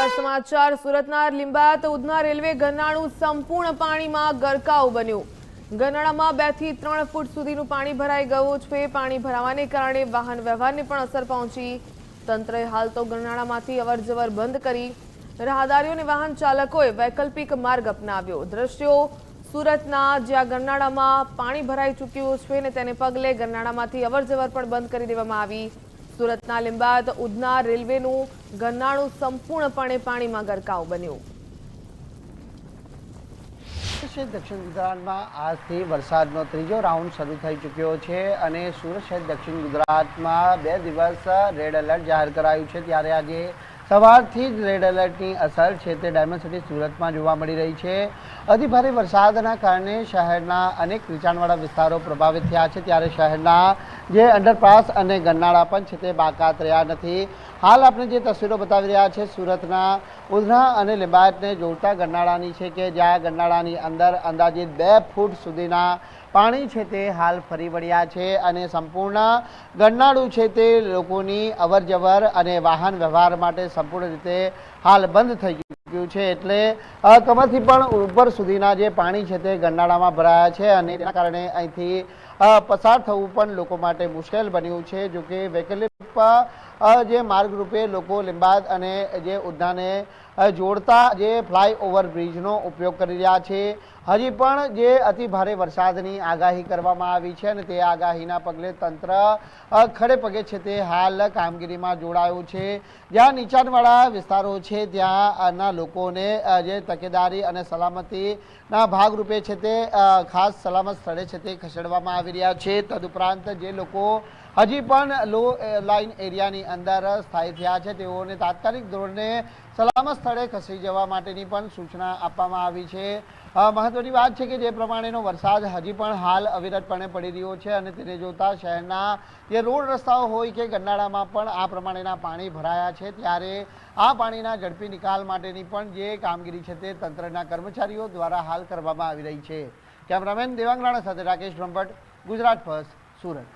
આગળ સમાચાર સુરતના લીંબાયત ઉધના રેલવે ગરનાળું સંપૂર્ણ પાણીમાં ગરકાવ બન્યું। ગરનાળામાં 2 થી 3 ફૂટ સુધીનું પાણી ભરાઈ ગયું છે। પાણી ભરાવાને કારણે વાહન વ્યવહારને પણ અસર પહોંચી। તંત્રએ હાલ તો ગરનાળામાંથી અવરજવર બંધ કરી રાહદારીઓ અને વાહન ચાલકોએ વૈકલ્પિક માર્ગ અપનાવ્યો। દ્રશ્યો સુરતના જ્યાં ગરનાળામાં પાણી ભરાઈ ચૂક્યું છે અને તેને પગલે ગરનાળામાંથી અવરજવર પણ બંધ કરી દેવામાં આવી। સુરતના લીંબાયત ઉધના રેલવેનું ગરનાળું સંપૂર્ણપણે પાણીમાં ગરકાવ બન્યું। દક્ષિણ ગુજરાતમાં આજથી વરસાદનો ત્રીજો રાઉન્ડ શરૂ થઈ ચૂક્યો છે અને સુરત સહિત દક્ષિણ ગુજરાતમાં 2 દિવસ રેડ એલર્ટ જાહેર કરાયું છે। ત્યારે આજે સવારથી જ રેડ એલર્ટની અસર છે તે ડાયમંડ સિટી સુરતમાં જોવા મળી રહી છે। અતિભારે વરસાદના કારણે શહેરના અનેક નીચાણવાળા વિસ્તારો પ્રભાવિત થયા છે। ત્યારે શહેરના જે અંડરપાસ અને ગરનાળા પણ છે તે બાકાત રહ્યા નથી। હાલ આપણે જે તસવીરો બતાવી રહ્યા છે સુરતના ઉધના અને લીંબાયતને જોડતા ગરનાળાની છે કે જ્યાં ગરનાળાની અંદર અંદાજિત 2 ફૂટ સુધીના પાણી છે તે હાલ ફરી વળ્યા છે અને સંપૂર્ણ ગરનાળું છે તે લોકોની અવરજવર અને વાહન વ્યવહાર માટે સંપૂર્ણ રીતે હાલ બંધ થઈ ગયું છે। એટલે કમરથી પણ ઉપર સુધીના જે પાણી છે તે ગરનાળામાં ભરાયા છે અને તેના કારણે અહીંથી પસાર થવું પણ લોકો માટે મુશ્કેલ બન્યું છે। જો કે વૈકલ્પિક જે માર્ગ રૂપે લોકો લીંબાયત અને જે ઉધનાને જોડતા જે ફ્લાયઓવર બ્રિજનો ઉપયોગ કરી રહ્યા છે। હજી પણ જે અતિ ભારે વરસાદની આગાહી કરવામાં આવી છે અને તે આગાહીના પગલે તંત્ર ખડે પગે છે તે હાલ કામગીરીમાં જોડાયું છે। જ્યાં નીચાણવાળા વિસ્તારો છે ત્યાંના લોકોને જે તકેદારી અને સલામતીના ભાગરૂપે છે તે ખાસ સલામત સ્થળે છે તે ખસેડવામાં આવી રહ્યા છે। તદુપરાંત જે લોકો હજી પણ લો લાઇન એરિયાની અંદર સ્થાયી થયા છે તેઓને તાત્કાલિક ધોરણે સલામત સ્થળે ખસી જવા માટેની પણ સૂચના આપવામાં આવી છે। મહત્વની વાત છે કે જે પ્રમાણેનો વરસાદ હજી પણ હાલ અવિરતપણે પડી રહ્યો છે અને તેને જોતા શહેરના જે રોડ રસ્તાઓ હોય કે ગરનાળામાં પણ આ પ્રમાણેના પાણી ભરાયા છે। ત્યારે આ પાણીના ઝડપી નિકાલ માટેની પણ જે કામગીરી છે તે તંત્રના કર્મચારીઓ દ્વારા હાલ કરવામાં આવી રહી છે। કેમેરામેન દેવાંગ રાણા સાથે રાકેશ બ્રહ્મભટ્ટ, ગુજરાત ફર્સ્ટ, સુરત।